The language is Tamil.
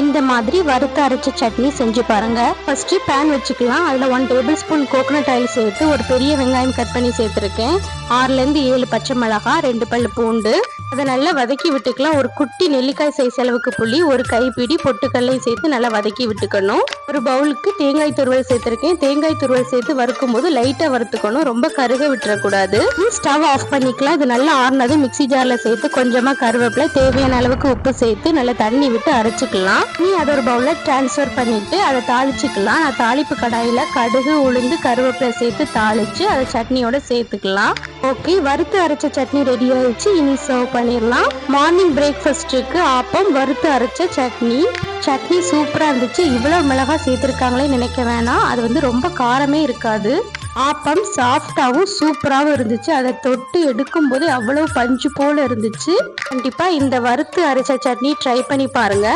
இந்த மாதிரி வறுத்து அரைச்ச சட்னி செஞ்சு பாருங்க. ஃபர்ஸ்ட் பேன் வச்சுக்கலாம். அதுல 1 டேபிள் ஸ்பூன் கோகனட் ஆயில் சேர்த்து ஒரு பெரிய வெங்காயம் கட் பண்ணி சேர்த்திருக்கேன். 6ல இருந்து 7 பச்சை மிளகாய், 2 பல்லு பூண்டு, அதை நல்லா வதக்கி விட்டுக்கலாம். ஒரு குட்டி நெல்லிக்காய் சைஸ் அளவுக்கு புளி, ஒரு கைப்பிடி பொட்டுக்கல்லையும் சேர்த்து நல்லா வதக்கி விட்டுக்கணும். ஒரு பவுலுக்கு தேங்காய் துருவல் சேர்த்திருக்கேன். தேங்காய் துருவல் சேர்த்து வறுக்கும் போது லைட்டா வறுத்துக்கணும், ரொம்ப கருக விட்டுறக்கூடாது. ஸ்டவ் ஆஃப் பண்ணிக்கலாம். இது நல்லா ஆறுனது மிக்சி ஜார்ல சேர்த்து கொஞ்சமா கருவேப்பிலை, தேவையான அளவுக்கு உப்பு சேர்த்து நல்லா தண்ணி விட்டு அரைச்சிக்கலாம். அதை ஒரு பவுல்ல டிரான்ஸ்ஃபர் பண்ணிட்டு அதை தாளிச்சுக்கலாம். நான் தாளிப்பு கடாயில கடுகு, உளுந்து, கருவேப்பிலை சேர்த்து தாளிச்சு அதை சட்னியோட சேர்த்துக்கலாம். ஓகே, வறுத்து அரைச்ச சட்னி ரெடி ஆயிடுச்சு. இனி சர்வ் பண்ணிடலாம். மார்னிங் பிரேக்ஃபாஸ்ட்டுக்கு ஆப்பம், வறுத்து அரைச்ச சட்னி. சட்னி சூப்பரா இருந்துச்சு. இவ்வளவு மிளகாய் சேர்த்திருக்காங்களே நினைக்க வேணாம், அது ரொம்ப காரமே இருக்காது. ஆப்பம் சாஃப்டாகவும் சூப்பராகவும் இருந்துச்சு. அதை தொட்டு எடுக்கும் போது அவ்வளவு பஞ்சு போல இருந்துச்சு. கண்டிப்பா இந்த வறுத்து அரைச்ச சட்னி ட்ரை பண்ணி பாருங்க.